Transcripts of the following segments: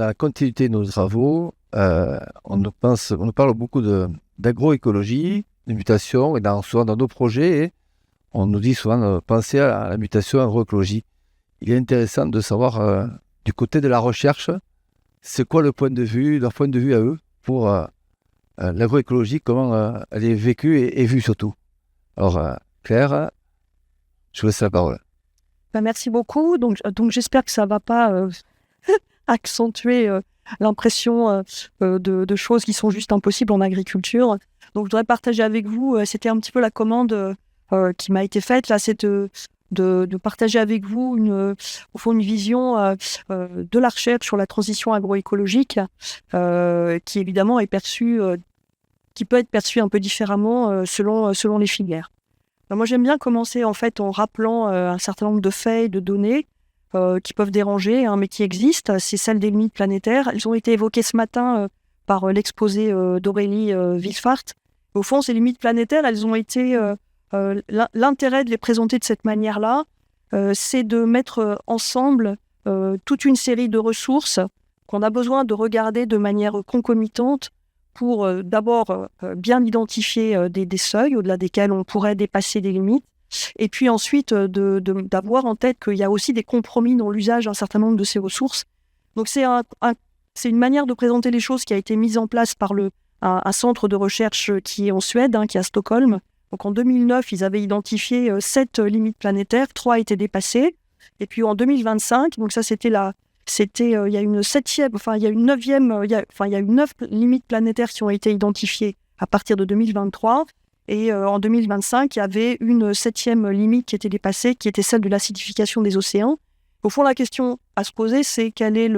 dans la continuité de nos travaux, on nous parle beaucoup d'agroécologie, de mutation, et souvent dans nos projets, on nous dit souvent de penser à la mutation agroécologie. Il est intéressant de savoir, du côté de la recherche, c'est quoi leur point de vue à eux, pour l'agroécologie, comment elle est vécue et vue surtout. Alors, Claire, je vous laisse la parole. Merci beaucoup. Donc j'espère que ça ne va pas accentuer l'impression de choses qui sont juste impossibles en agriculture. Donc je voudrais partager avec vous, c'était un petit peu la commande qui m'a été faite, là, c'est de partager avec vous au fond une vision de la recherche sur la transition agroécologique qui évidemment est perçue, qui peut être perçue un peu différemment selon les filières. Alors moi j'aime bien commencer en fait en rappelant un certain nombre de faits et de données qui peuvent déranger, mais qui existent. C'est celle des limites planétaires. Elles ont été évoquées ce matin par l'exposé d'Aurélie Villefart. Au fond, ces limites planétaires, elles ont été... l'intérêt de les présenter de cette manière-là, c'est de mettre ensemble toute une série de ressources qu'on a besoin de regarder de manière concomitante pour d'abord bien identifier des seuils au-delà desquels on pourrait dépasser des limites, et puis ensuite d'avoir en tête qu'il y a aussi des compromis dans l'usage d'un certain nombre de ces ressources. Donc c'est une manière de présenter les choses qui a été mise en place par un centre de recherche qui est en Suède, qui est à Stockholm. Donc en 2009, ils avaient identifié 7 limites planétaires, 3 étaient dépassées. Et puis en 2025, donc ça il y a une 7e, enfin il y a une 9e, il y a eu 9 limites planétaires qui ont été identifiées à partir de 2023. Et en 2025, il y avait une 7e limite qui était dépassée, qui était celle de l'acidification des océans. Au fond, la question à se poser, c'est quelle est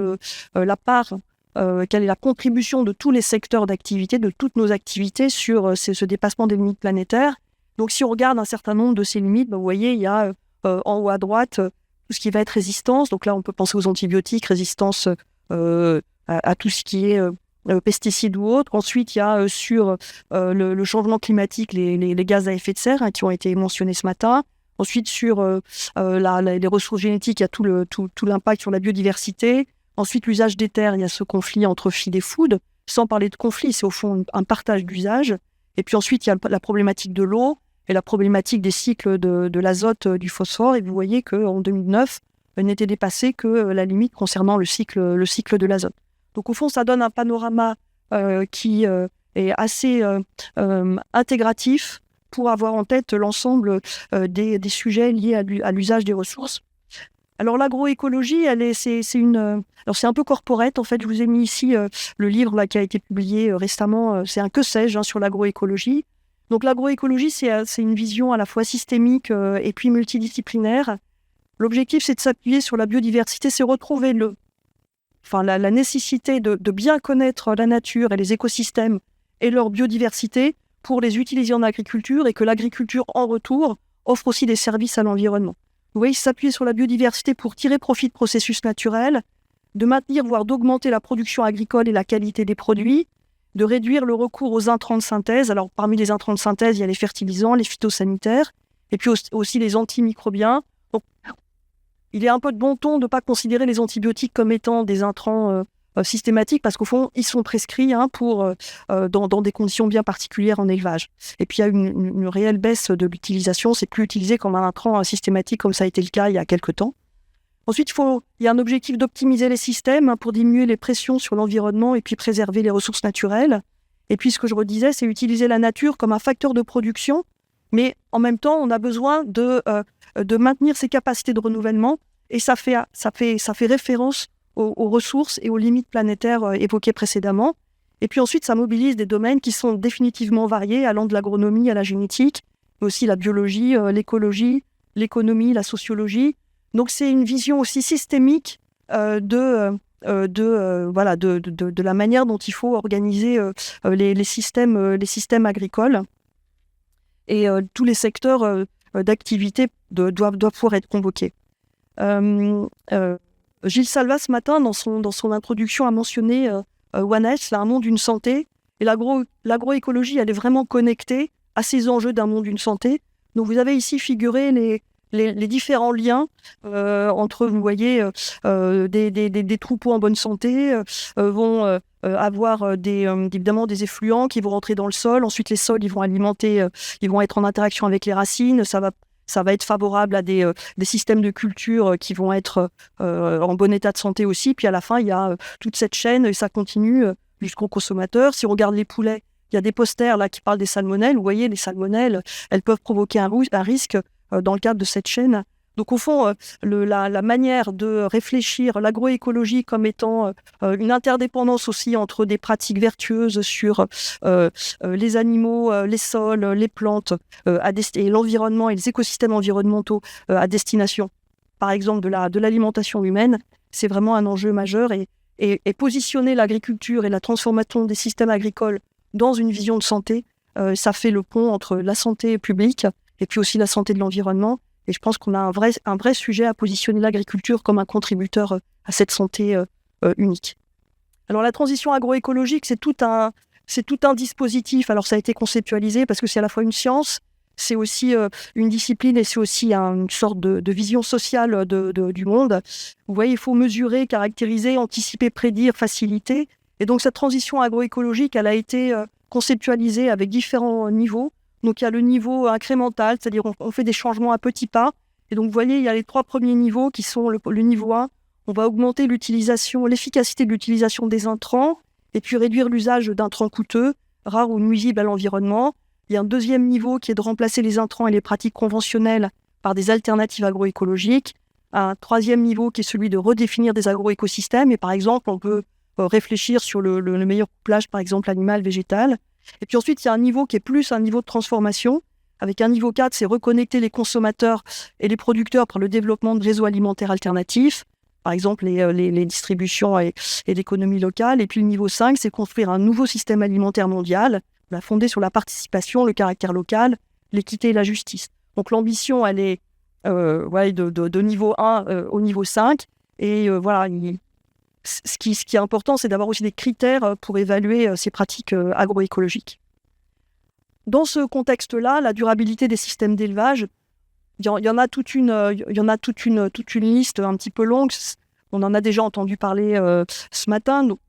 la part, quelle est la contribution de tous les secteurs d'activité, de toutes nos activités sur ce dépassement des limites planétaires. Donc si on regarde un certain nombre de ces limites, vous voyez, il y a en haut à droite tout ce qui va être résistance. Donc là, on peut penser aux antibiotiques, résistance à tout ce qui est pesticides ou autres. Ensuite, il y a sur le changement climatique, les gaz à effet de serre qui ont été mentionnés ce matin. Ensuite, sur les ressources génétiques, il y a tout l'impact sur la biodiversité. Ensuite, l'usage des terres, il y a ce conflit entre feed et food. Sans parler de conflit, c'est au fond un partage d'usage. Et puis ensuite, il y a la problématique de l'eau et la problématique des cycles de l'azote, du phosphore. Et vous voyez qu'en 2009, n'était dépassée que la limite concernant le cycle de l'azote. Donc au fond, ça donne un panorama qui est assez intégratif pour avoir en tête l'ensemble des sujets liés à l'usage des ressources. Alors l'agroécologie, c'est un peu corporate. En fait, je vous ai mis ici le livre là, qui a été publié récemment. C'est un que sais-je sur l'agroécologie. Donc l'agroécologie, c'est une vision à la fois systémique et puis multidisciplinaire. L'objectif, c'est de s'appuyer sur la biodiversité, c'est retrouver la nécessité de bien connaître la nature et les écosystèmes et leur biodiversité pour les utiliser en agriculture, et que l'agriculture, en retour, offre aussi des services à l'environnement. Vous voyez, s'appuyer sur la biodiversité pour tirer profit de processus naturels, de maintenir, voire d'augmenter la production agricole et la qualité des produits, de réduire le recours aux intrants de synthèse. Alors, parmi les intrants de synthèse, il y a les fertilisants, les phytosanitaires, et puis aussi les antimicrobiens. Donc, il est un peu de bon ton de ne pas considérer les antibiotiques comme étant des intrants systématiques, parce qu'au fond, ils sont prescrits dans des conditions bien particulières en élevage. Et puis, il y a une réelle baisse de l'utilisation. C'est plus utilisé comme un intrant systématique, comme ça a été le cas il y a quelques temps. Ensuite, il y a un objectif d'optimiser les systèmes pour diminuer les pressions sur l'environnement et puis préserver les ressources naturelles. Et puis, ce que je redisais, c'est utiliser la nature comme un facteur de production, mais en même temps, on a besoin de maintenir ses capacités de renouvellement, et ça fait référence aux ressources et aux limites planétaires évoquées précédemment. Et puis ensuite, ça mobilise des domaines qui sont définitivement variés, allant de l'agronomie à la génétique, mais aussi la biologie, l'écologie, l'économie, la sociologie. Donc c'est une vision aussi systémique de la manière dont il faut organiser les systèmes agricoles. Et tous les secteurs d'activité doivent pouvoir être convoqués. Gilles Salva, ce matin, dans son introduction, a mentionné One Health, un monde, une santé. Et l'agroécologie, elle est vraiment connectée à ces enjeux d'un monde, une santé. Donc vous avez ici figuré les différents liens entre, vous voyez, des troupeaux en bonne santé vont avoir évidemment des effluents qui vont rentrer dans le sol. Ensuite, les sols, ils vont alimenter, ils vont être en interaction avec les racines. Ça va être favorable à des systèmes de culture qui vont être en bon état de santé aussi. Puis à la fin, il y a toute cette chaîne et ça continue jusqu'au consommateur. Si on regarde les poulets, il y a des posters là qui parlent des salmonelles. Vous voyez, les salmonelles, elles peuvent provoquer un risque dans le cadre de cette chaîne. Donc au fond, la manière de réfléchir l'agroécologie comme étant une interdépendance aussi entre des pratiques vertueuses sur les animaux, les sols, les plantes et l'environnement et les écosystèmes environnementaux à destination, par exemple, de l'alimentation humaine, c'est vraiment un enjeu majeur. Et positionner l'agriculture et la transformation des systèmes agricoles dans une vision de santé, ça fait le pont entre la santé publique et puis aussi la santé de l'environnement. Et je pense qu'on a un vrai sujet à positionner l'agriculture comme un contributeur à cette santé unique. Alors la transition agroécologique, c'est tout un dispositif. Alors ça a été conceptualisé parce que c'est à la fois une science, c'est aussi une discipline et c'est aussi une sorte de vision sociale du monde. Vous voyez, il faut mesurer, caractériser, anticiper, prédire, faciliter. Et donc cette transition agroécologique, elle a été conceptualisée avec différents niveaux. Donc il y a le niveau incrémental, c'est-à-dire on fait des changements à petits pas. Et donc vous voyez, il y a les 3 premiers niveaux qui sont le niveau 1. On va augmenter l'efficacité de l'utilisation des intrants et puis réduire l'usage d'intrants coûteux, rares ou nuisibles à l'environnement. Il y a un deuxième niveau qui est de remplacer les intrants et les pratiques conventionnelles par des alternatives agroécologiques. Un troisième niveau qui est celui de redéfinir des agroécosystèmes. Et par exemple, on peut réfléchir sur le meilleur couplage, par exemple, animal-végétal. Et puis ensuite, il y a un niveau qui est plus un niveau de transformation. Avec un niveau 4, c'est reconnecter les consommateurs et les producteurs pour le développement de réseaux alimentaires alternatifs. Par exemple, les distributions et l'économie locale. Et puis le niveau 5, c'est construire un nouveau système alimentaire mondial, fondé sur la participation, le caractère local, l'équité et la justice. Donc l'ambition, elle est de niveau 1 au niveau 5. Et voilà, ce qui est important, c'est d'avoir aussi des critères pour évaluer ces pratiques agroécologiques. Dans ce contexte-là, la durabilité des systèmes d'élevage, il y en a toute une liste un petit peu longue. On en a déjà entendu parler ce matin. Donc,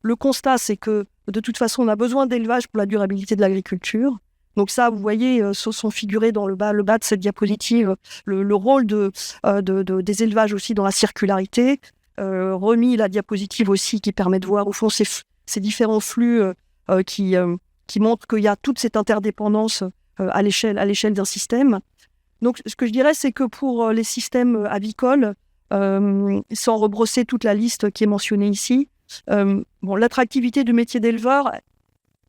le constat, c'est que de toute façon, on a besoin d'élevage pour la durabilité de l'agriculture. Donc ça, vous voyez, sont figurés dans le bas de cette diapositive le rôle des élevages aussi dans la circularité. Remis la diapositive aussi qui permet de voir au fond ces différents flux qui montrent qu'il y a toute cette interdépendance à l'échelle d'un système. Donc ce que je dirais, c'est que pour les systèmes avicoles, sans rebrosser toute la liste qui est mentionnée ici, l'attractivité du métier d'éleveur,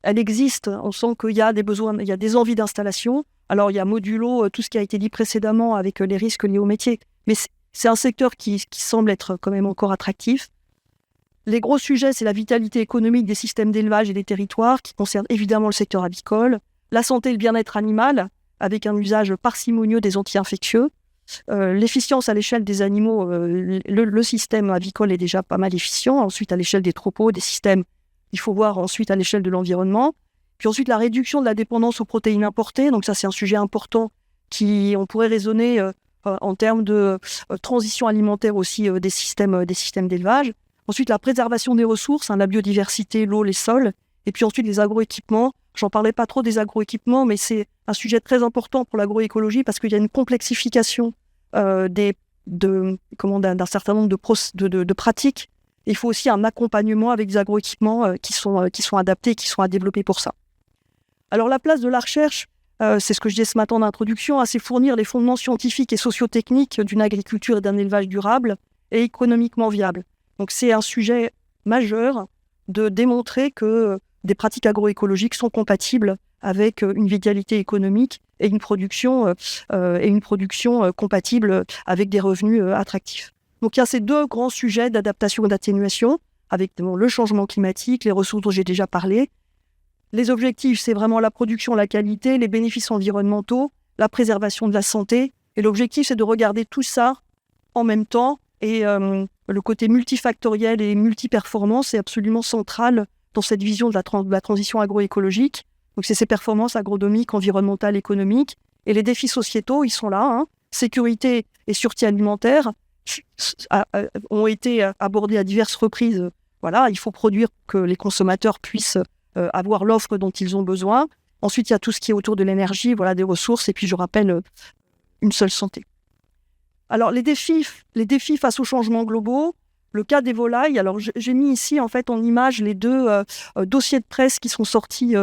elle existe. On sent qu'il y a des besoins, il y a des envies d'installation. Alors il y a modulo, tout ce qui a été dit précédemment avec les risques liés au métier. Mais c'est un secteur qui semble être quand même encore attractif. Les gros sujets, c'est la vitalité économique des systèmes d'élevage et des territoires, qui concernent évidemment le secteur avicole, la santé et le bien-être animal, avec un usage parcimonieux des anti-infectieux, l'efficience à l'échelle des animaux, le système avicole est déjà pas mal efficient. Ensuite, à l'échelle des troupeaux, des systèmes, il faut voir ensuite à l'échelle de l'environnement. Puis ensuite, la réduction de la dépendance aux protéines importées. Donc ça, c'est un sujet important on pourrait raisonner en termes de transition alimentaire aussi des systèmes d'élevage. Ensuite, la préservation des ressources, la biodiversité, l'eau, les sols. Et puis ensuite, les agroéquipements. J'en parlais pas trop des agroéquipements, mais c'est un sujet très important pour l'agroécologie parce qu'il y a une complexification d'un certain nombre de pratiques. Il faut aussi un accompagnement avec des agroéquipements qui sont adaptés, qui sont à développer pour ça. Alors la place de la recherche, c'est ce que je disais ce matin en introduction, c'est fournir les fondements scientifiques et socio-techniques d'une agriculture et d'un élevage durable et économiquement viable. Donc c'est un sujet majeur de démontrer que des pratiques agroécologiques sont compatibles avec une vitalité économique et une production compatible avec des revenus attractifs. Donc il y a ces 2 grands sujets d'adaptation et d'atténuation, avec le changement climatique, les ressources dont j'ai déjà parlé. Les objectifs, c'est vraiment la production, la qualité, les bénéfices environnementaux, la préservation de la santé. Et l'objectif, c'est de regarder tout ça en même temps. Et le côté multifactoriel et multiperformance est absolument central dans cette vision de la transition agroécologique. Donc c'est ces performances agronomiques, environnementales, économiques. Et les défis sociétaux, ils sont là. sécurité et sûreté alimentaire ont été abordées à diverses reprises. Voilà, il faut produire que les consommateurs puissent avoir l'offre dont ils ont besoin. Ensuite, il y a tout ce qui est autour de l'énergie, voilà, des ressources, et puis je rappelle, une seule santé. Alors, les défis face aux changements globaux, le cas des volailles. Alors, j'ai mis ici, en fait, en image les deux dossiers de presse qui sont sortis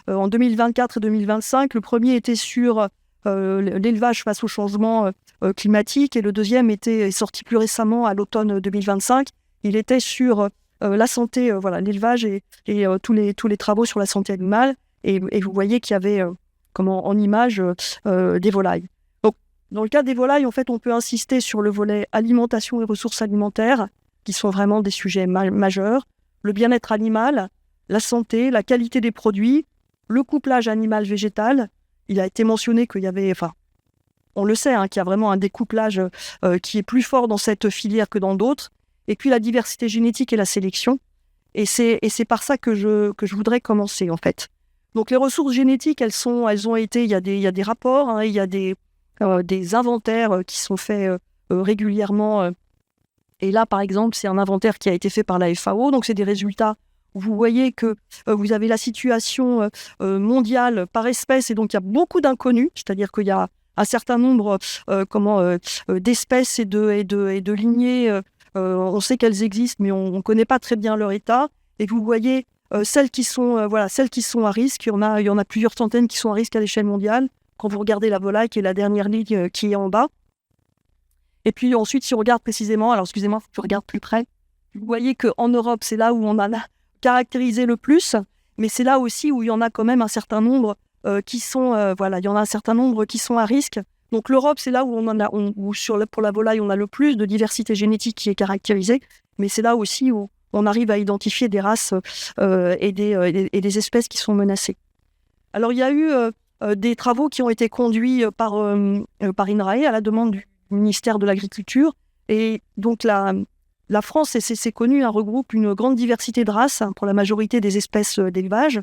en 2024 et 2025. Le premier était sur l'élevage face au changement climatique et le deuxième est sorti plus récemment à l'automne 2025. Il était sur la santé, l'élevage et tous les travaux sur la santé animale. Et vous voyez qu'il y avait en image des volailles. Donc, dans le cas des volailles, en fait, on peut insister sur le volet alimentation et ressources alimentaires, qui sont vraiment des sujets majeurs, le bien-être animal, la santé, la qualité des produits, le couplage animal-végétal. Il a été mentionné qu'il y avait, on le sait, qu'il y a vraiment un découplage qui est plus fort dans cette filière que dans d'autres, et puis la diversité génétique et la sélection. Et c'est par ça que je voudrais commencer, en fait. Donc les ressources génétiques, elles ont été, il y a des rapports, il y a des inventaires qui sont faits régulièrement. Et là, par exemple, c'est un inventaire qui a été fait par la FAO. Donc, c'est des résultats où vous voyez que vous avez la situation mondiale par espèce. Et donc, il y a beaucoup d'inconnus. C'est-à-dire qu'il y a un certain nombre d'espèces et de lignées. On sait qu'elles existent, mais on ne connaît pas très bien leur état. Et vous voyez celles qui sont à risque. Il y en a plusieurs centaines qui sont à risque à l'échelle mondiale. Quand vous regardez la volaille, qui est la dernière ligne qui est en bas. Et puis ensuite, si on regarde précisément, alors excusez-moi, il faut que je regarde plus près, vous voyez qu'en Europe, c'est là où on en a caractérisé le plus, mais c'est là aussi où il y en a quand même un certain nombre qui sont à risque. Donc l'Europe, c'est là où pour la volaille, on a le plus de diversité génétique qui est caractérisée, mais c'est là aussi où on arrive à identifier des races et des espèces qui sont menacées. Alors il y a eu des travaux qui ont été conduits par INRAE à la demande du ministère de l'Agriculture. Et donc la France, c'est connu, regroupe une grande diversité de races pour la majorité des espèces d'élevage.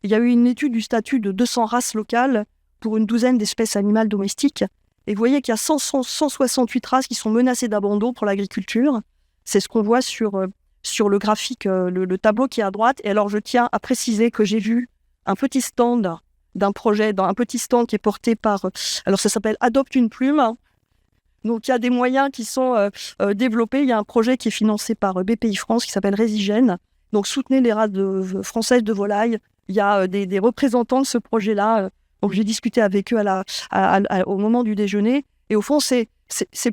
Il y a eu une étude du statut de 200 races locales pour une douzaine d'espèces animales domestiques. Et vous voyez qu'il y a 168 races qui sont menacées d'abandon pour l'agriculture. C'est ce qu'on voit sur le graphique, le tableau qui est à droite. Et alors, je tiens à préciser que j'ai vu un petit stand qui est porté par... Alors, ça s'appelle Adopte une plume. Donc, il y a des moyens qui sont développés. Il y a un projet qui est financé par BPI France qui s'appelle Résigène. Donc, soutenez les races françaises de volailles. Il y a des représentants de ce projet-là. Donc, j'ai discuté avec eux au moment du déjeuner. Et au fond, c'est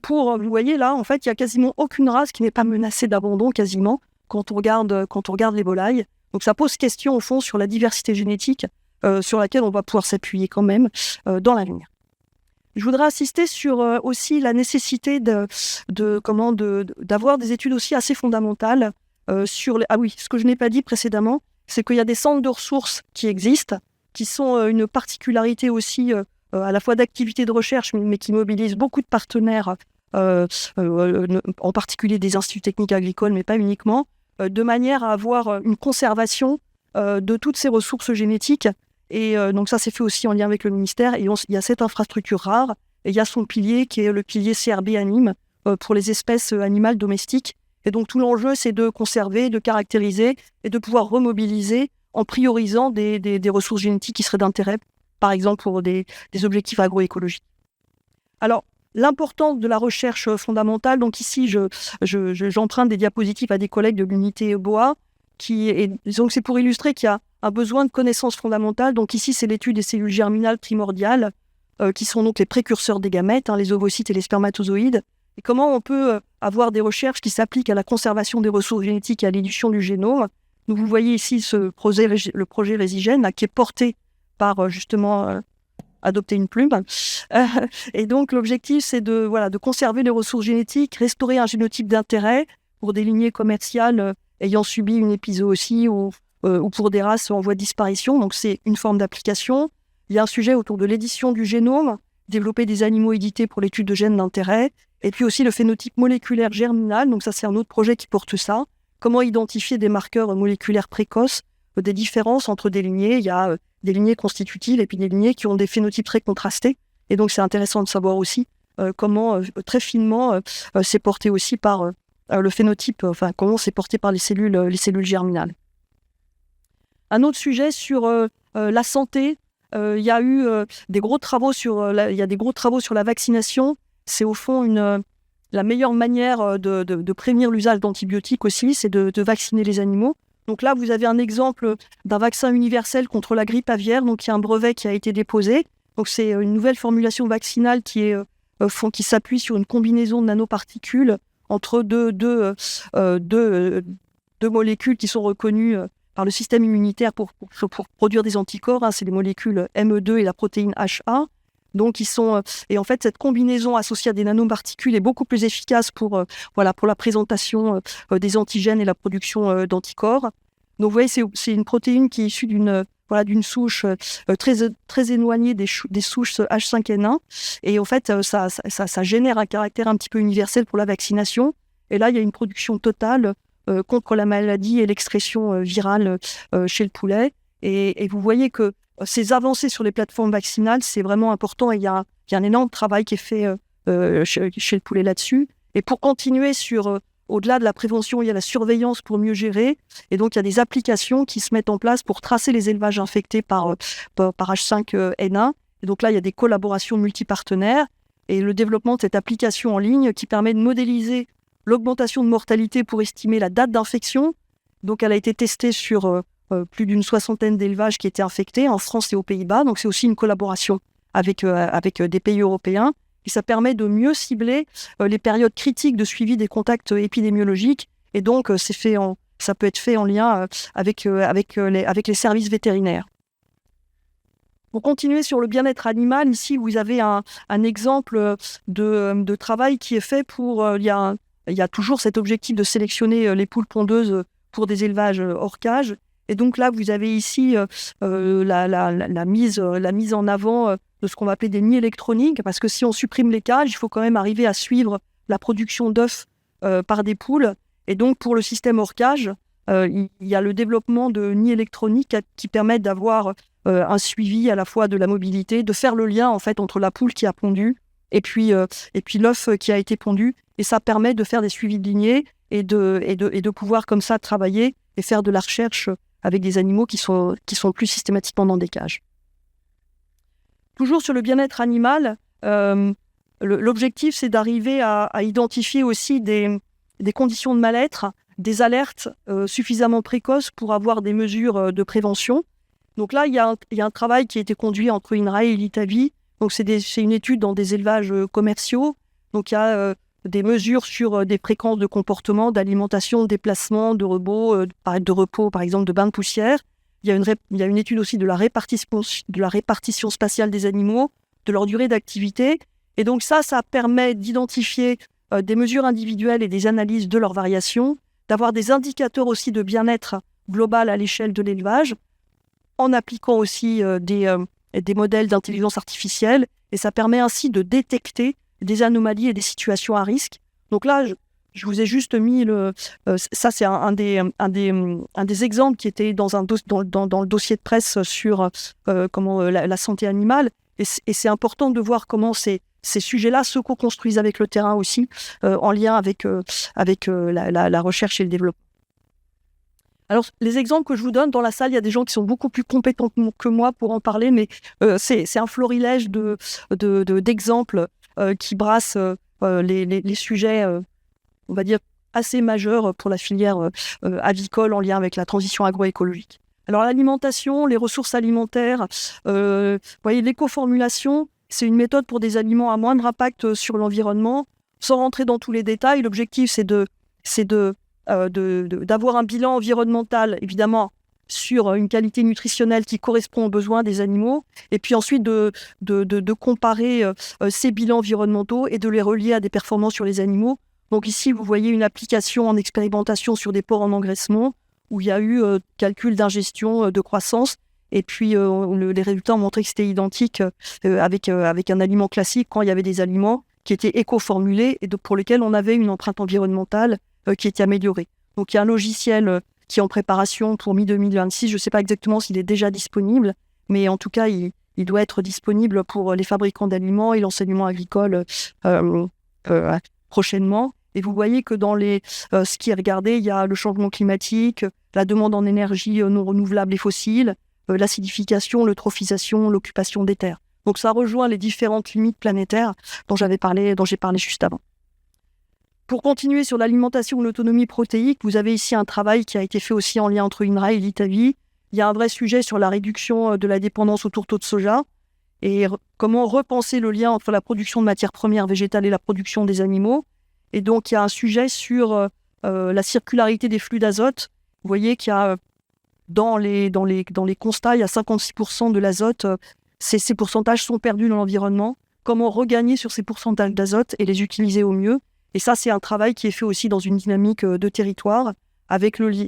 pour... Vous voyez, là, en fait, il n'y a quasiment aucune race qui n'est pas menacée d'abandon, quasiment, quand on regarde les volailles. Donc, ça pose question, au fond, sur la diversité génétique sur laquelle on va pouvoir s'appuyer quand même dans l'avenir. Je voudrais insister sur aussi la nécessité d'avoir des études aussi assez fondamentales sur... Ah oui, ce que je n'ai pas dit précédemment, c'est qu'il y a des centres de ressources qui existent, qui sont une particularité aussi à la fois d'activité de recherche, mais qui mobilisent beaucoup de partenaires, en particulier des instituts techniques agricoles, mais pas uniquement, de manière à avoir une conservation de toutes ces ressources génétiques. Et donc ça, c'est fait aussi en lien avec le ministère. Et il y a cette infrastructure rare, et il y a son pilier qui est le pilier CRB Anime pour les espèces animales domestiques. Et donc tout l'enjeu, c'est de conserver, de caractériser et de pouvoir remobiliser en priorisant des ressources génétiques qui seraient d'intérêt, par exemple pour des objectifs agroécologiques. Alors, l'importance de la recherche fondamentale, donc ici, j'emprunte des diapositives à des collègues de l'unité BOA, donc c'est pour illustrer qu'il y a un besoin de connaissances fondamentales. Donc ici, c'est l'étude des cellules germinales primordiales, qui sont donc les précurseurs des gamètes, les ovocytes et les spermatozoïdes. Et comment on peut avoir des recherches qui s'appliquent à la conservation des ressources génétiques et à l'édition du génome. Donc vous voyez ici le projet Résigène, qui est porté par justement Adopter une plume. Et donc l'objectif, c'est de conserver les ressources génétiques, restaurer un génotype d'intérêt pour des lignées commerciales ayant subi une épizootie ou pour des races en voie de disparition. Donc c'est une forme d'application. Il y a un sujet autour de l'édition du génome, développer des animaux édités pour l'étude de gènes d'intérêt, et puis aussi le phénotype moléculaire germinal. Donc ça, c'est un autre projet qui porte ça. Comment identifier des marqueurs moléculaires précoces, des différences entre des lignées. Il y a des lignées constitutives et puis des lignées qui ont des phénotypes très contrastés. Et donc c'est intéressant de savoir aussi comment très finement c'est porté aussi par le phénotype, comment c'est porté par les cellules germinales. Un autre sujet sur la santé, il y a eu des gros travaux sur la vaccination. C'est au fond la meilleure manière de prévenir l'usage d'antibiotiques aussi, c'est de vacciner les animaux. Donc là, vous avez un exemple d'un vaccin universel contre la grippe aviaire. Donc il y a un brevet qui a été déposé. Donc c'est une nouvelle formulation vaccinale qui s'appuie sur une combinaison de nanoparticules entre deux molécules qui sont reconnues par le système immunitaire pour produire des anticorps. C'est les molécules ME2 et la protéine HA. Donc et en fait, cette combinaison associée à des nanoparticules est beaucoup plus efficace pour la présentation des antigènes et la production d'anticorps. Donc vous voyez, c'est une protéine qui est issue d'une souche très éloignée des souches H5N1. Et en fait, ça génère un caractère un petit peu universel pour la vaccination. Et là, il y a une production totale contre la maladie et l'expression virale chez le poulet. Et vous voyez que ces avancées sur les plateformes vaccinales, c'est vraiment important. Et il y a un énorme travail qui est fait chez le poulet là-dessus. Et pour continuer au-delà de la prévention, il y a la surveillance pour mieux gérer. Et donc, il y a des applications qui se mettent en place pour tracer les élevages infectés par H5N1. Et donc là, il y a des collaborations multipartenaires. Et le développement de cette application en ligne qui permet de modéliser l'augmentation de mortalité pour estimer la date d'infection. Donc, elle a été testée sur plus d'une 60aine d'élevages qui étaient infectés en France et aux Pays-Bas. Donc, c'est aussi une collaboration avec des pays européens. Et ça permet de mieux cibler les périodes critiques de suivi des contacts épidémiologiques. Et donc, ça peut être fait en lien avec les services vétérinaires. Pour continuer sur le bien-être animal, ici, vous avez un exemple de travail qui est fait pour... Il y a toujours cet objectif de sélectionner les poules pondeuses pour des élevages hors cage. Et donc là, vous avez ici la mise en avant de ce qu'on va appeler des nids électroniques, parce que si on supprime les cages, il faut quand même arriver à suivre la production d'œufs par des poules. Et donc, pour le système hors cage, il y a le développement de nids électroniques qui permettent d'avoir un suivi à la fois de la mobilité, de faire le lien en fait entre la poule qui a pondu et puis l'œuf qui a été pondu. Et ça permet de faire des suivis de lignée et de pouvoir comme ça travailler et faire de la recherche avec des animaux qui sont plus systématiquement dans des cages. Toujours sur le bien-être animal, l'objectif, c'est d'arriver à identifier aussi des conditions de mal-être, des alertes suffisamment précoces pour avoir des mesures de prévention. Donc là, il y a un travail qui a été conduit entre INRAE et l'ITAVI. Donc c'est une étude dans des élevages commerciaux. Donc il y a des mesures sur des fréquences de comportement, d'alimentation, de déplacement, de repos, par exemple, de bains de poussière. Il y a une étude aussi de la répartition spatiale des animaux, de leur durée d'activité. Et donc ça permet d'identifier des mesures individuelles et des analyses de leurs variations, d'avoir des indicateurs aussi de bien-être global à l'échelle de l'élevage, en appliquant aussi des modèles d'intelligence artificielle. Et ça permet ainsi de détecter des anomalies et des situations à risque. Donc là, je vous ai juste mis ça, c'est un des exemples qui était dans le dossier de presse sur la santé animale. Et c'est important de voir comment ces sujets-là se co-construisent avec le terrain aussi, en lien avec la recherche et le développement. Alors, les exemples que je vous donne dans la salle, il y a des gens qui sont beaucoup plus compétents que moi pour en parler, mais c'est un florilège d'exemples qui brassent les sujets, on va dire, assez majeurs pour la filière avicole en lien avec la transition agroécologique. Alors, l'alimentation, les ressources alimentaires, vous voyez, l'éco-formulation, c'est une méthode pour des aliments à moindre impact sur l'environnement. Sans rentrer dans tous les détails, l'objectif, c'est d'avoir un bilan environnemental, évidemment, sur une qualité nutritionnelle qui correspond aux besoins des animaux, et puis ensuite de comparer ces bilans environnementaux et de les relier à des performances sur les animaux. Donc ici, vous voyez une application en expérimentation sur des porcs en engraissement, où il y a eu calcul d'ingestion, de croissance, et puis les résultats ont montré que c'était identique avec un aliment classique quand il y avait des aliments qui étaient éco-formulés et pour lesquels on avait une empreinte environnementale qui était améliorée. Donc il y a un logiciel qui est en préparation pour mi-2026. Je ne sais pas exactement s'il est déjà disponible, mais en tout cas, il il doit être disponible pour les fabricants d'aliments et l'enseignement agricole prochainement. Et vous voyez que dans ce qui est regardé, il y a le changement climatique, la demande en énergie non renouvelable et fossile, l'acidification, l'eutrophisation, l'occupation des terres. Donc ça rejoint les différentes limites planétaires dont j'ai parlé juste avant. Pour continuer sur l'alimentation et l'autonomie protéique, vous avez ici un travail qui a été fait aussi en lien entre INRAE et l'ITAVI. Il y a un vrai sujet sur la réduction de la dépendance au tourteau de soja et comment repenser le lien entre la production de matières premières végétales et la production des animaux. Et donc, il y a un sujet sur la circularité des flux d'azote. Vous voyez qu'il y a dans les constats, il y a 56% de l'azote. Ces pourcentages sont perdus dans l'environnement. Comment regagner sur ces pourcentages d'azote et les utiliser au mieux? Et ça, c'est un travail qui est fait aussi dans une dynamique de territoire avec le lien.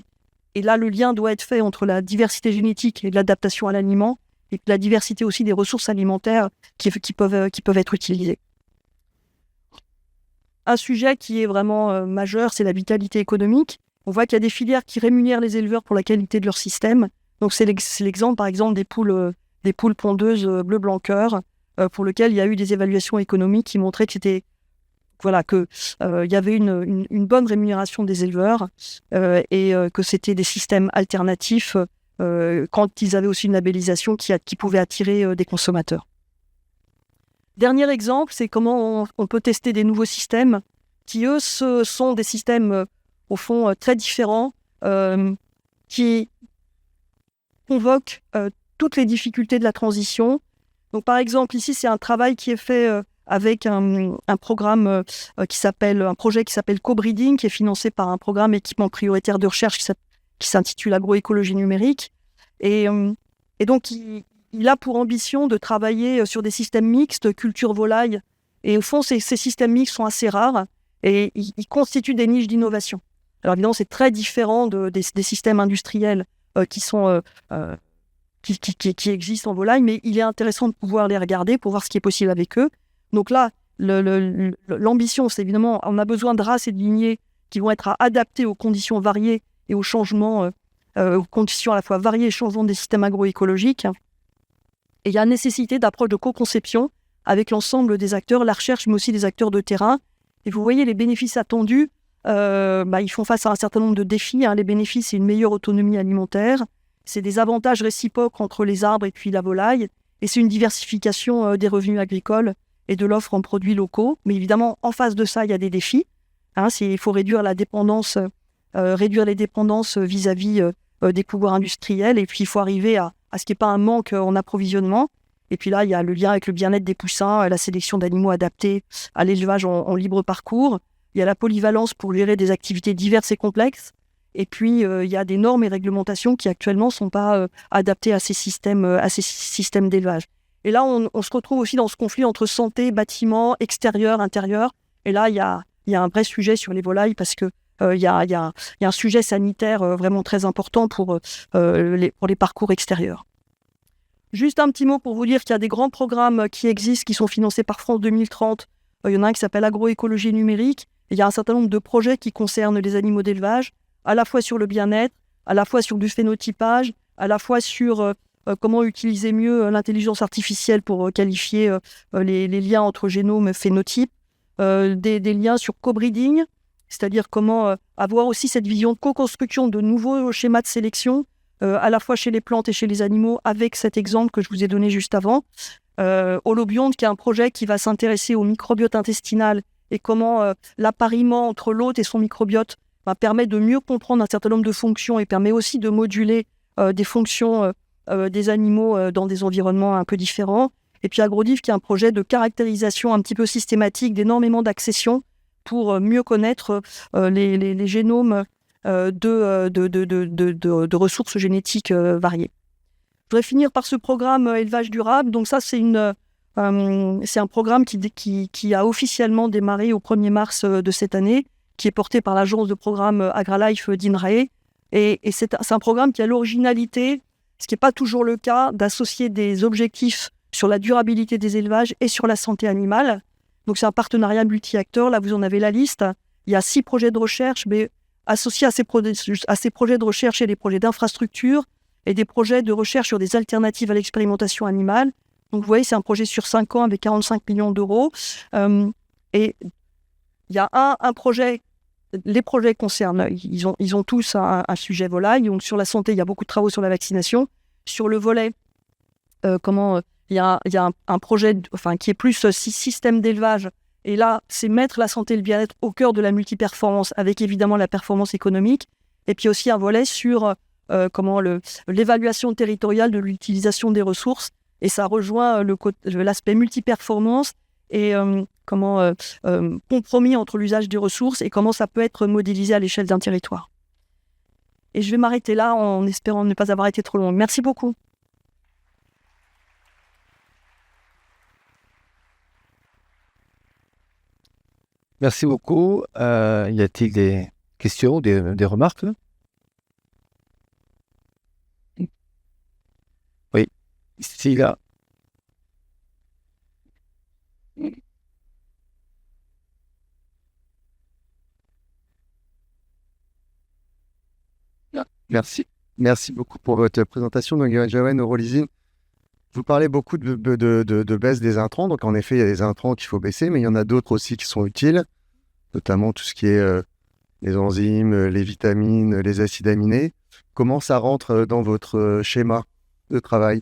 Et là, le lien doit être fait entre la diversité génétique et l'adaptation à l'aliment et la diversité aussi des ressources alimentaires qui peuvent être utilisées. Un sujet qui est vraiment majeur, c'est la vitalité économique. On voit qu'il y a des filières qui rémunèrent les éleveurs pour la qualité de leur système. Donc c'est l'exemple, par exemple, des poules pondeuses bleu blanc cœur, pour lequel il y a eu des évaluations économiques qui montraient que c'était il y avait une bonne rémunération des éleveurs et que c'était des systèmes alternatifs quand ils avaient aussi une labellisation qui pouvait attirer des consommateurs. Dernier exemple, c'est comment on peut tester des nouveaux systèmes qui, eux, sont des systèmes, au fond, très différents, qui convoquent toutes les difficultés de la transition. Donc, par exemple, ici, c'est un travail qui est fait avec un programme un projet qui s'appelle Co-Breeding, qui est financé par un programme équipement prioritaire de recherche qui s'intitule Agroécologie numérique. Et donc, il a pour ambition de travailler sur des systèmes mixtes, culture volaille. Et au fond, ces systèmes mixtes sont assez rares et ils constituent des niches d'innovation. Alors évidemment, c'est très différent des systèmes industriels qui existent en volaille, mais il est intéressant de pouvoir les regarder pour voir ce qui est possible avec eux. Donc là, l'ambition, c'est évidemment, on a besoin de races et de lignées qui vont être adaptées aux conditions variées et aux changements, aux conditions à la fois variées et changements des systèmes agroécologiques. Et il y a nécessité d'approche de co-conception avec l'ensemble des acteurs, la recherche, mais aussi des acteurs de terrain. Et vous voyez les bénéfices attendus, ils font face à un certain nombre de défis. Les bénéfices, c'est une meilleure autonomie alimentaire, c'est des avantages réciproques entre les arbres et puis la volaille, et c'est une diversification des revenus agricoles et de l'offre en produits locaux. Mais évidemment, en face de ça, il y a des défis. Il faut réduire les dépendances vis-à-vis des pouvoirs industriels, et puis il faut arriver à ce qu'il n'y ait pas un manque en approvisionnement. Et puis là, il y a le lien avec le bien-être des poussins, la sélection d'animaux adaptés à l'élevage en libre parcours. Il y a la polyvalence pour gérer des activités diverses et complexes. Et puis, il y a des normes et réglementations qui actuellement ne sont pas adaptées à ces systèmes d'élevage. Et là, on se retrouve aussi dans ce conflit entre santé, bâtiment, extérieur, intérieur. Et là, il y a un vrai sujet sur les volailles parce que il y a un sujet sanitaire vraiment très important pour les parcours extérieurs. Juste un petit mot pour vous dire qu'il y a des grands programmes qui existent, qui sont financés par France 2030. Il y en a un qui s'appelle Agroécologie numérique. Et il y a un certain nombre de projets qui concernent les animaux d'élevage, à la fois sur le bien-être, à la fois sur du phénotypage, à la fois sur comment utiliser mieux l'intelligence artificielle pour qualifier les liens entre génome et phénotype, des liens sur co-breeding, c'est-à-dire comment avoir aussi cette vision de co-construction de nouveaux schémas de sélection, à la fois chez les plantes et chez les animaux, avec cet exemple que je vous ai donné juste avant. Holobionte, qui est un projet qui va s'intéresser au microbiote intestinal et comment l'appariement entre l'hôte et son microbiote permet de mieux comprendre un certain nombre de fonctions et permet aussi de moduler des fonctions des animaux dans des environnements un peu différents. Et puis AgroDiff, qui est un projet de caractérisation un petit peu systématique d'énormément d'accessions pour mieux connaître les génomes de ressources génétiques variées. Je voudrais finir par ce programme élevage durable. Donc ça, c'est un programme qui a officiellement démarré au 1er mars de cette année, qui est porté par l'agence de programme AgriLife d'INRAE. Et c'est un programme qui a l'originalité, ce qui n'est pas toujours le cas, d'associer des objectifs sur la durabilité des élevages et sur la santé animale. Donc c'est un partenariat multi-acteurs. Là, vous en avez la liste. Il y a 6 projets de recherche, mais associés à ces projets de recherche et des projets d'infrastructure et des projets de recherche sur des alternatives à l'expérimentation animale. Donc, vous voyez, c'est un projet sur 5 ans avec 45 millions d'euros. Et il y a un projet, les projets concernent, ils ont tous un sujet volaille. Donc, sur la santé, il y a beaucoup de travaux sur la vaccination. Sur le volet, il y a un projet qui est plus système d'élevage. Et là, c'est mettre la santé et le bien-être au cœur de la multiperformance, avec évidemment la performance économique. Et puis aussi un volet sur l'évaluation territoriale de l'utilisation des ressources. Et ça rejoint l'aspect multiperformance et compromis entre l'usage des ressources et comment ça peut être modélisé à l'échelle d'un territoire. Et je vais m'arrêter là en espérant ne pas avoir été trop longue. Merci beaucoup. Merci beaucoup. Y a-t-il des questions, des remarques? Oui, ici, là. Merci. Merci beaucoup pour votre présentation. Donc, Joanne Neurolysine, vous parlez beaucoup de baisse des intrants. Donc, en effet, il y a des intrants qu'il faut baisser, mais il y en a d'autres aussi qui sont utiles, notamment tout ce qui est les enzymes, les vitamines, les acides aminés. Comment ça rentre dans votre schéma de travail?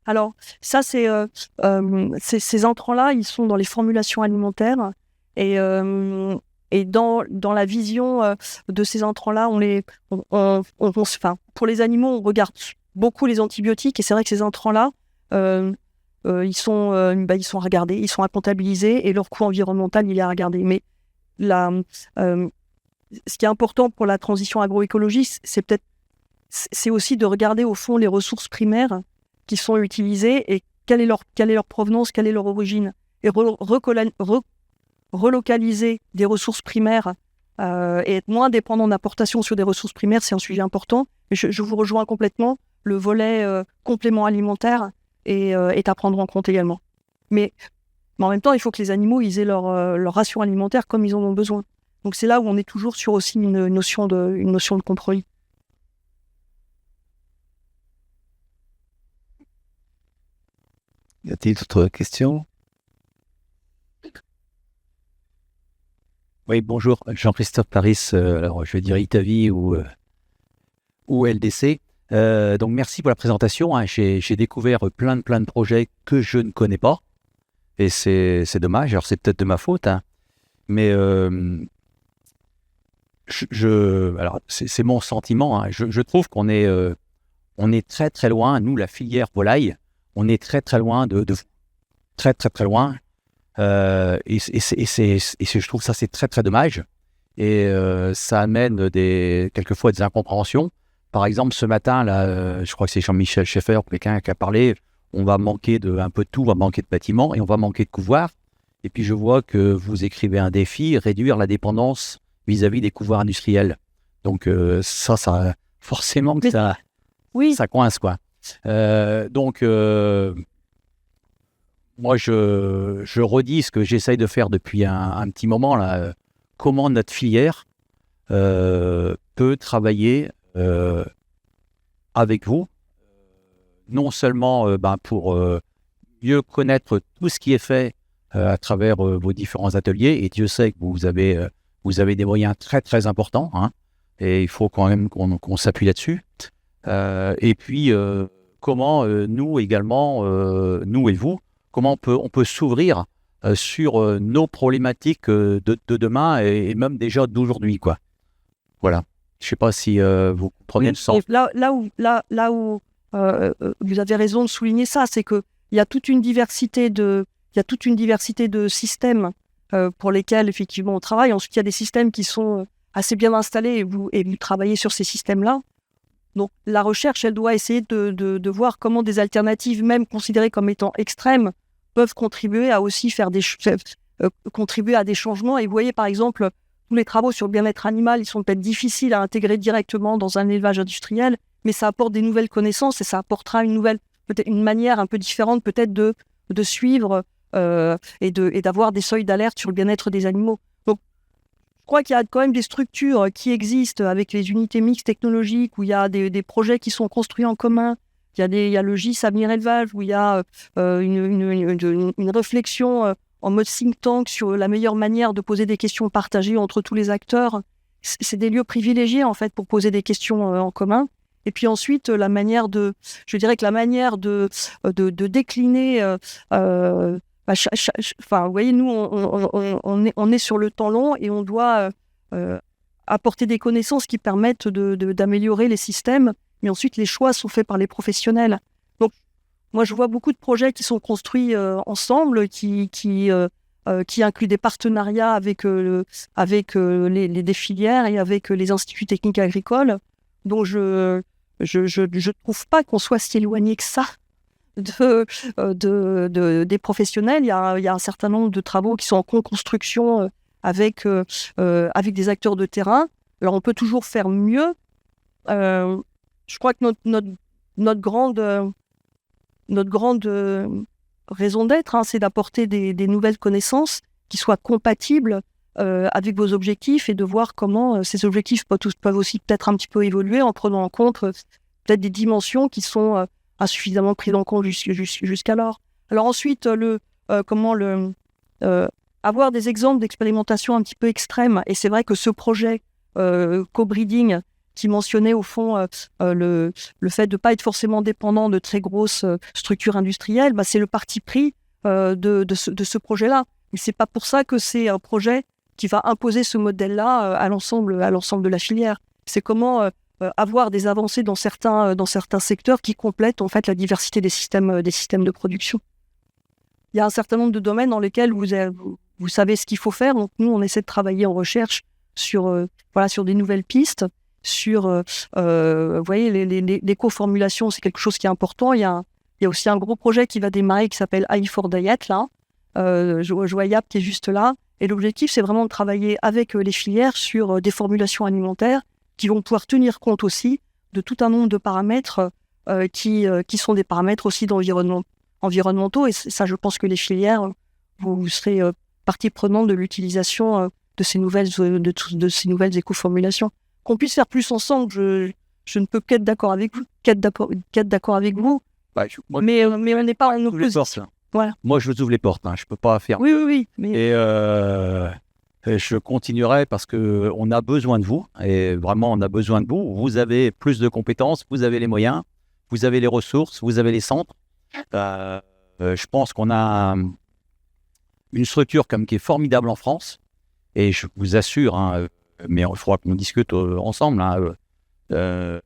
Alors, ça, ces intrants-là, ils sont dans les formulations alimentaires. Et dans la vision de ces intrants-là, pour les animaux, on regarde beaucoup les antibiotiques. Et c'est vrai que ces intrants-là, ils sont à regarder, ils sont à comptabiliser et leur coût environnemental, il est à regarder. Mais ce qui est important pour la transition agroécologique, c'est aussi de regarder au fond les ressources primaires qui sont utilisées et quelle est leur provenance, quelle est leur origine. Et relocaliser des ressources primaires et être moins dépendant d'importations sur des ressources primaires, c'est un sujet important. Et je vous rejoins complètement. Le volet complément alimentaire est à prendre en compte également. Mais en même temps, il faut que les animaux ils aient leur ration alimentaire comme ils en ont besoin. Donc c'est là où on est toujours sur aussi une notion de compromis. Y a-t-il d'autres questions? Oui, bonjour, Jean-Christophe Paris, alors je vais dire Itavi ou LDC. Donc merci pour la présentation, hein. J'ai découvert plein de projets que je ne connais pas, et c'est dommage, alors c'est peut-être de ma faute, hein. Mais alors c'est mon sentiment, hein. Je trouve qu'on est très très loin, nous la filière volaille, on est très très loin de très très très loin. Et je trouve ça c'est très très dommage et ça amène quelquefois des incompréhensions. Par exemple, ce matin là, je crois que c'est Jean-Michel Schaeffer, quelqu'un qui a parlé, on va manquer un peu de tout, on va manquer de bâtiments et on va manquer de couvoirs. Et puis je vois que vous écrivez un défi, réduire la dépendance vis-à-vis des couvoirs industriels. Donc ça forcément que ça coince quoi. Donc moi, je redis ce que j'essaye de faire depuis un petit moment, là, comment notre filière peut travailler avec vous, non seulement pour mieux connaître tout ce qui est fait à travers vos différents ateliers, et Dieu sait que vous avez des moyens très très importants, hein, et il faut quand même qu'on s'appuie là-dessus. Et puis, comment nous également, nous et vous, comment on peut s'ouvrir sur nos problématiques de demain et même déjà d'aujourd'hui, quoi. Voilà. Je ne sais pas si vous comprenez le sens. Là où vous avez raison de souligner ça, c'est qu'il y a toute une diversité de systèmes pour lesquels effectivement on travaille. Ensuite, il y a des systèmes qui sont assez bien installés et vous travaillez sur ces systèmes-là. Donc la recherche, elle doit essayer de voir comment des alternatives, même considérées comme étant extrêmes, peuvent contribuer à aussi contribuer à des changements. Et vous voyez, par exemple, tous les travaux sur le bien-être animal, ils sont peut-être difficiles à intégrer directement dans un élevage industriel, mais ça apporte des nouvelles connaissances et ça apportera peut-être une manière un peu différente peut-être de suivre et d'avoir des seuils d'alerte sur le bien-être des animaux. Donc, je crois qu'il y a quand même des structures qui existent avec les unités mixtes technologiques où il y a des projets qui sont construits en commun. il y a le GIS Avenir Élevage, où il y a une réflexion en mode think tank sur la meilleure manière de poser des questions partagées entre tous les acteurs. C'est des lieux privilégiés, en fait, pour poser des questions en commun. Et puis ensuite, je dirais que la manière de décliner, vous voyez, nous, on est sur le temps long et on doit apporter des connaissances qui permettent d'améliorer les systèmes, mais ensuite les choix sont faits par les professionnels. Donc, moi, je vois beaucoup de projets qui sont construits ensemble, qui incluent des partenariats avec des filières et avec les instituts techniques agricoles. Donc, je trouve pas qu'on soit si éloigné que ça des professionnels. Il y a un certain nombre de travaux qui sont en co-construction avec des acteurs de terrain. Alors, on peut toujours faire mieux. Je crois que notre grande raison d'être, c'est d'apporter des nouvelles connaissances qui soient compatibles avec vos objectifs et de voir comment ces objectifs peuvent aussi peut-être un petit peu évoluer en prenant en compte peut-être des dimensions qui sont insuffisamment prises en compte jusqu'alors. Alors ensuite, avoir des exemples d'expérimentation un petit peu extrêmes, et c'est vrai que ce projet co-breeding qui mentionnait au fond le fait de ne pas être forcément dépendant de très grosses structures industrielles, c'est le parti pris de ce projet-là. Mais ce n'est pas pour ça que c'est un projet qui va imposer ce modèle-là à l'ensemble de la filière. C'est comment avoir des avancées dans certains secteurs qui complètent en fait la diversité des systèmes de production. Il y a un certain nombre de domaines dans lesquels vous savez ce qu'il faut faire. Donc nous, on essaie de travailler en recherche sur des nouvelles pistes. Vous voyez, les co-formulations, c'est quelque chose qui est important. Il y a aussi un gros projet qui va démarrer qui s'appelle AI4Diet, là. Je vois Yap qui est juste là. Et l'objectif, c'est vraiment de travailler avec les filières sur des formulations alimentaires qui vont pouvoir tenir compte aussi de tout un nombre de paramètres qui sont des paramètres aussi environnementaux. Et ça, je pense que les filières, vous serez partie prenante de l'utilisation de ces nouvelles éco-formulations. Qu'on puisse faire plus ensemble, je ne peux qu'être d'accord avec vous. Mais on n'est pas en opposition. Voilà. Moi, je vous ouvre les portes. Je ne peux pas faire. Oui. Et je continuerai parce qu'on a besoin de vous. Et vraiment, on a besoin de vous. Vous avez plus de compétences, vous avez les moyens, vous avez les ressources, vous avez les centres. Je pense qu'on a une structure qui est formidable en France. Et je vous assure, mais il faudra qu'on discute ensemble.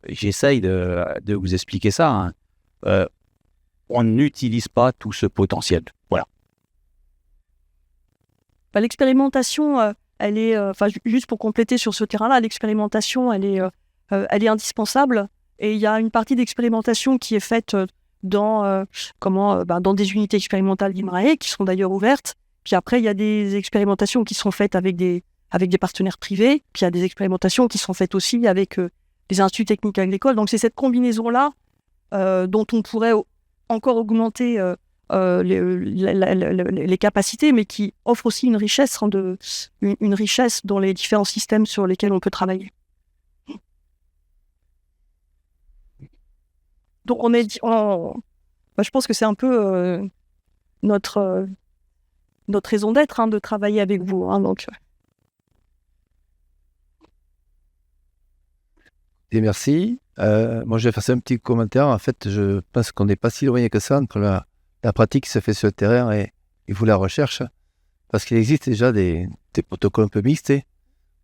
J'essaye de vous expliquer ça. On n'utilise pas tout ce potentiel. Voilà. L'expérimentation, elle est, juste pour compléter sur ce terrain-là, l'expérimentation, elle est indispensable. Et il y a une partie d'expérimentation qui est faite dans des unités expérimentales d'INRAE, qui sont d'ailleurs ouvertes. Puis après, il y a des expérimentations qui sont faites avec des partenaires privés. Puis il y a des expérimentations qui sont faites aussi avec des instituts techniques agricoles. Donc c'est cette combinaison-là dont on pourrait encore augmenter les capacités, mais qui offre aussi une richesse dans les différents systèmes sur lesquels on peut travailler. Donc je pense que c'est un peu notre raison d'être, de travailler avec vous. Donc. Et merci. Moi, je vais faire un petit commentaire. En fait, je pense qu'on n'est pas si loin que ça entre la pratique qui se fait sur le terrain et vous, la recherche. Parce qu'il existe déjà des protocoles un peu mixtes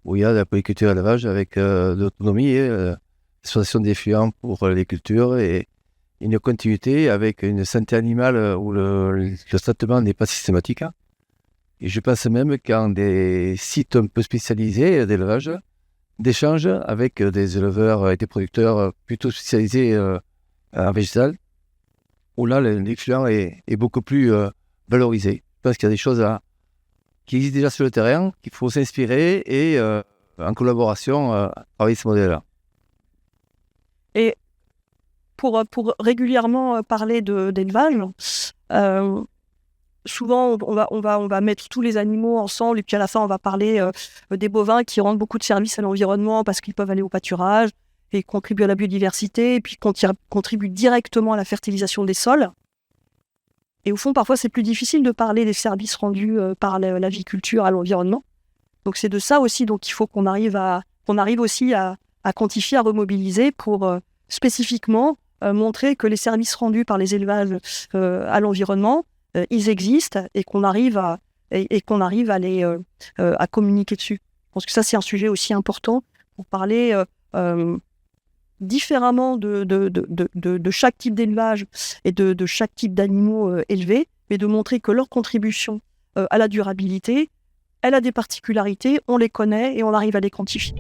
où il y a de la polyculture et l'élevage avec de l'autonomie et l'exploitation des fluents pour les cultures et une continuité avec une santé animale où le traitement n'est pas systématique. Et je pense même qu'en des sites un peu spécialisés d'élevage, d'échanges avec des éleveurs et des producteurs plutôt spécialisés en végétal, où là, l'excellent est beaucoup plus valorisé. Je pense qu'il y a des choses qui existent déjà sur le terrain, qu'il faut s'inspirer et, en collaboration, travailler ce modèle-là. Et pour régulièrement parler d'élevage, souvent, on va mettre tous les animaux ensemble et puis à la fin, on va parler des bovins qui rendent beaucoup de services à l'environnement parce qu'ils peuvent aller au pâturage et contribuent à la biodiversité, et puis contribuent directement à la fertilisation des sols. Et au fond, parfois, c'est plus difficile de parler des services rendus par l'aviculture à l'environnement. Donc, c'est de ça aussi qu'il faut qu'on arrive aussi à quantifier, à remobiliser pour spécifiquement montrer que les services rendus par les élevages à l'environnement, ils existent et qu'on arrive à communiquer dessus. Je pense que ça, c'est un sujet aussi important pour parler différemment de chaque type d'élevage et de chaque type d'animaux élevés, mais de montrer que leur contribution à la durabilité, elle a des particularités, on les connaît et on arrive à les quantifier.